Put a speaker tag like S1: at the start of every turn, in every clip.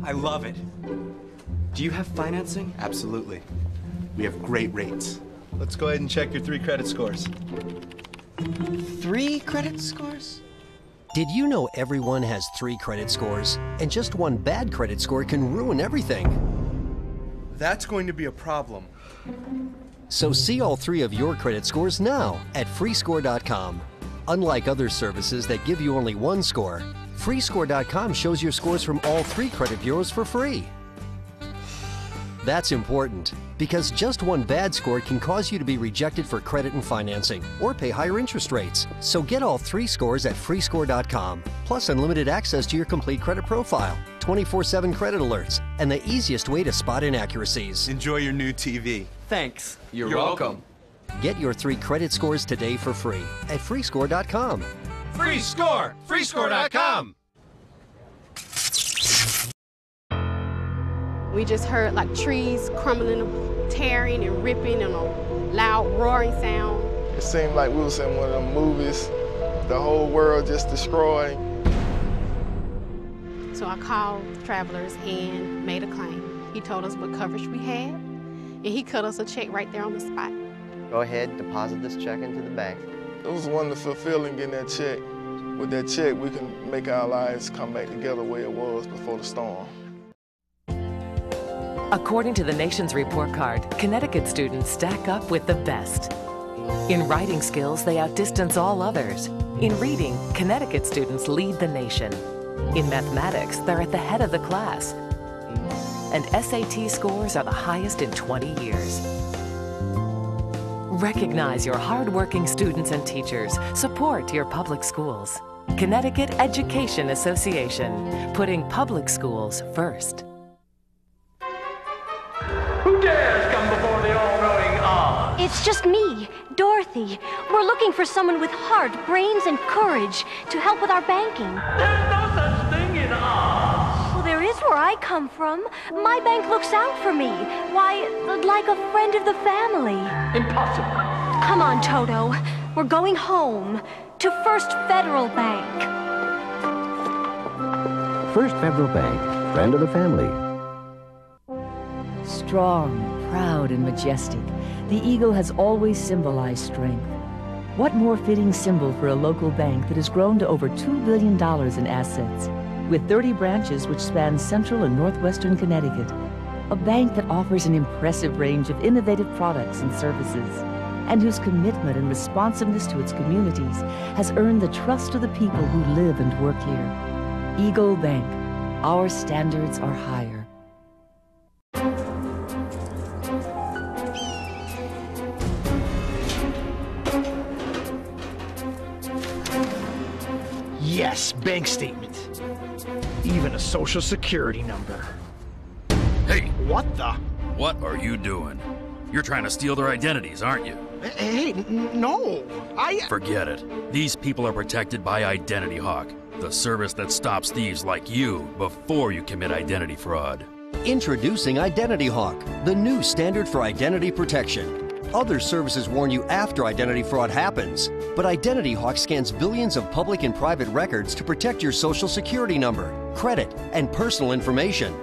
S1: I love it. Do you have financing?
S2: Absolutely. We have great rates.
S3: Let's go ahead and check your 3 credit scores.
S1: 3 credit scores?
S4: Did you know everyone has 3 credit scores? And just one bad credit score can ruin everything.
S2: That's going to be a problem.
S4: So see all 3 of your credit scores now at freescore.com. Unlike other services that give you only 1 score, freescore.com shows your scores from all 3 credit bureaus for free. That's important, because just one bad score can cause you to be rejected for credit and financing, or pay higher interest rates. So get all 3 scores at freescore.com, plus unlimited access to your complete credit profile, 24/7 credit alerts, and the easiest way to spot inaccuracies.
S2: Enjoy your new TV.
S1: Thanks.
S2: You're welcome.
S4: Get your 3 credit scores today for free at freescore.com.
S5: Free score! Freescore.com!
S6: We just heard like trees crumbling, tearing and ripping and a loud roaring sound.
S7: It seemed like we was in one of them movies, the whole world just destroyed.
S6: So I called Travelers and made a claim. He told us what coverage we had, and he cut us a check right there on the spot.
S8: Go ahead, deposit this check into the bank.
S7: It was a wonderful feeling getting that check. With that check, we can make our lives come back together the way it was before the storm.
S9: According to the nation's report card, Connecticut students stack up with the best. In writing skills, they outdistance all others. In reading, Connecticut students lead the nation. In mathematics, they're at the head of the class. And SAT scores are the highest in 20 years. Recognize your hardworking students and teachers. Support your public schools. Connecticut Education Association, putting public schools first.
S5: Who dares come before the all-knowing Oz?
S10: It's just me, Dorothy. We're looking for someone with heart, brains, and courage to help with our banking.
S5: There's no such thing in Oz.
S10: Well, there is where I come from. My bank looks out for me. Why, like a friend of the family.
S5: Impossible.
S10: Come on, Toto. We're going home to First Federal Bank.
S11: First Federal Bank, friend of the family.
S12: Strong, proud, and majestic, the eagle has always symbolized strength. What more fitting symbol for a local bank that has grown to over $2 billion in assets, with 30 branches which span central and northwestern Connecticut. A bank that offers an impressive range of innovative products and services, and whose commitment and responsiveness to its communities has earned the trust of the people who live and work here. Eagle Bank. Our standards are higher.
S13: Yes, bank statement. Even a social security number.
S14: Hey!
S13: What the?
S14: What are you doing? You're trying to steal their identities, aren't you?
S13: Hey, no!
S14: Forget it. These people are protected by Identity Hawk, the service that stops thieves like you before you commit identity fraud.
S4: Introducing Identity Hawk, the new standard for identity protection. Other services warn you after identity fraud happens, but Identity Hawk scans billions of public and private records to protect your social security number, credit, and personal information.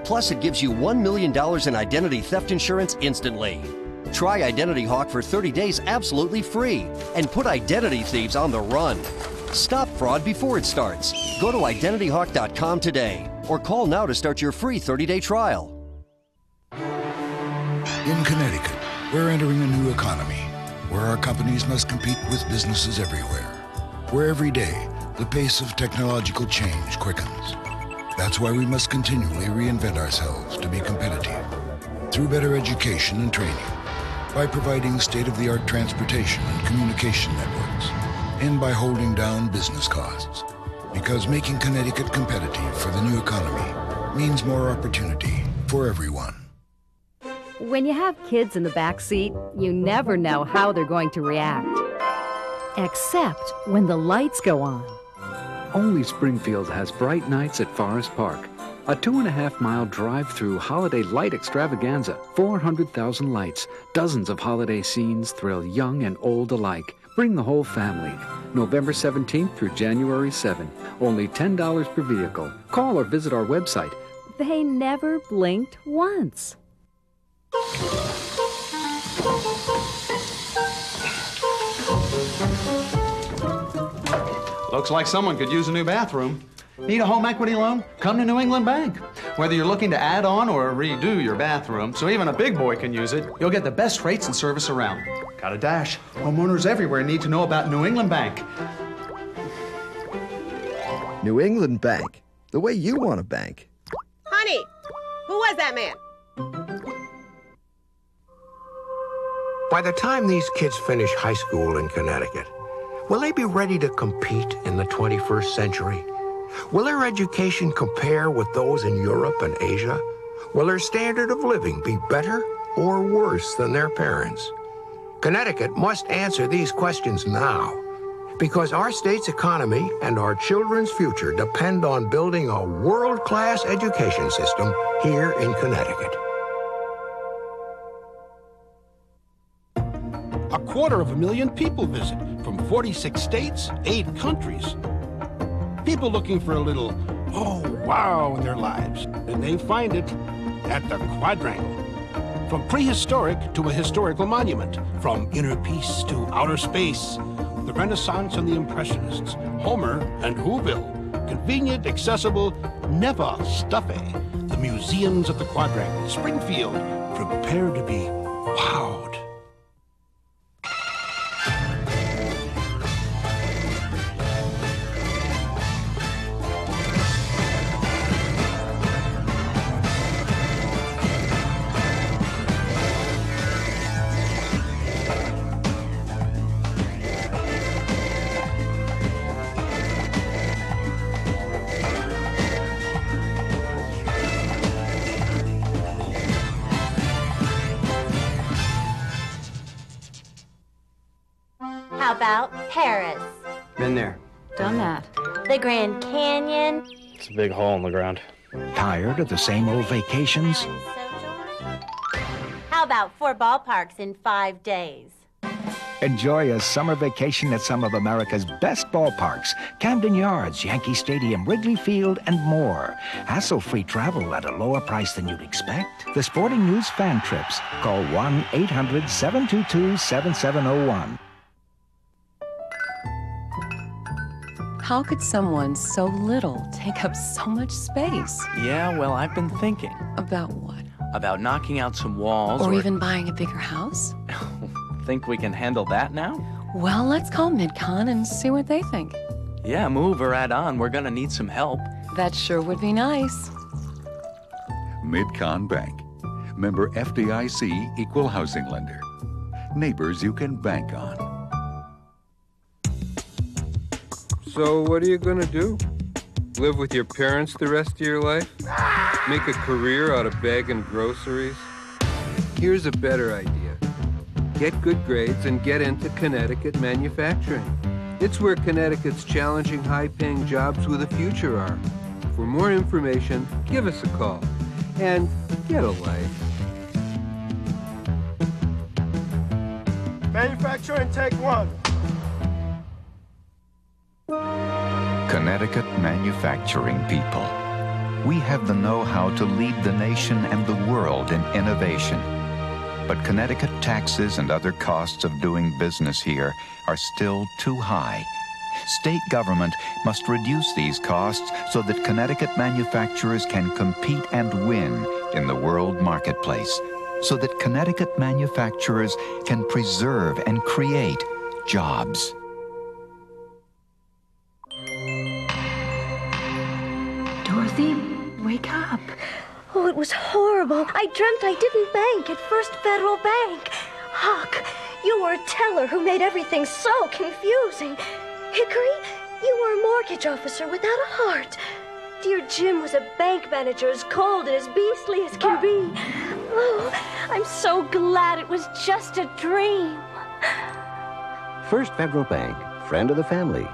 S4: Plus, it gives you $1 million in identity theft insurance instantly. Try Identity Hawk for 30 days absolutely free and put identity thieves on the run. Stop fraud before it starts. Go to identityhawk.com today or call now to start your free 30-day trial.
S15: In Connecticut, we're entering a new economy where our companies must compete with businesses everywhere, where every day the pace of technological change quickens. That's why we must continually reinvent ourselves to be competitive through better education and training, by providing state-of-the-art transportation and communication networks, and by holding down business costs. Because making Connecticut competitive for the new economy means more opportunity for everyone.
S16: When you have kids in the back seat, you never know how they're going to react. Except when the lights go on.
S17: Only Springfield has bright nights at Forest Park. A 2.5-mile drive-through holiday light extravaganza. 400,000 lights. Dozens of holiday scenes thrill young and old alike. Bring the whole family. November 17th through January 7th. Only $10 per vehicle. Call or visit our website.
S16: They never blinked once.
S18: Looks like someone could use a new bathroom. Need a home equity loan? Come to New England Bank. Whether you're looking to add on or redo your bathroom, so even a big boy can use it, you'll get the best rates and service around. Got a dash. Homeowners everywhere need to know about New England Bank.
S19: New England Bank, the way you want to bank.
S20: Honey, who was that man?
S21: By the time these kids finish high school in Connecticut, will they be ready to compete in the 21st century? Will their education compare with those in Europe and Asia? Will their standard of living be better or worse than their parents? Connecticut must answer these questions now, because our state's economy and our children's future depend on building a world-class education system here in Connecticut.
S22: 250,000 people visit from 46 states, 8 countries. People looking for a little, oh, wow in their lives. And they find it at the Quadrangle. From prehistoric to a historical monument, from inner peace to outer space, the Renaissance and the Impressionists, Homer and Whoville, convenient, accessible, never stuffy. The museums at the Quadrangle, Springfield, prepare to be wowed.
S23: How about Paris?
S8: Been there.
S16: Done that.
S23: The Grand Canyon?
S24: It's a big hole in the ground.
S13: Tired of the same old vacations?
S23: How about 4 ballparks in 5 days?
S13: Enjoy a summer vacation at some of America's best ballparks. Camden Yards, Yankee Stadium, Wrigley Field, and more. Hassle-free travel at a lower price than you'd expect. The Sporting News Fan Trips. Call 1-800-722-7701.
S25: How could someone so little take up so much space?
S26: Yeah, well, I've been thinking.
S25: About what?
S26: About knocking out some walls
S25: Or even buying a bigger house?
S26: Think we can handle that now?
S25: Well, let's call MidCon and see what they think.
S26: Yeah, move or add on. We're gonna need some help.
S25: That sure would be nice.
S27: MidCon Bank. Member FDIC Equal Housing Lender. Neighbors you can bank on.
S28: So what are you gonna do? Live with your parents the rest of your life? Make a career out of bagging groceries? Here's a better idea. Get good grades and get into Connecticut manufacturing. It's where Connecticut's challenging, high-paying jobs with a future are. For more information, give us a call. And get a life.
S7: Manufacturing, take 1.
S29: Connecticut manufacturing people. We have the know-how to lead the nation and the world in innovation. But Connecticut taxes and other costs of doing business here are still too high. State government must reduce these costs so that Connecticut manufacturers can compete and win in the world marketplace, so that Connecticut manufacturers can preserve and create jobs.
S10: Dorothy, wake up. Oh, it was horrible. I dreamt I didn't bank at First Federal Bank. Huck, you were a teller who made everything so confusing. Hickory, you were a mortgage officer without a heart. Dear Jim was a bank manager as cold and as beastly as can be. Oh, I'm so glad it was just a dream.
S11: First Federal Bank, friend of the family.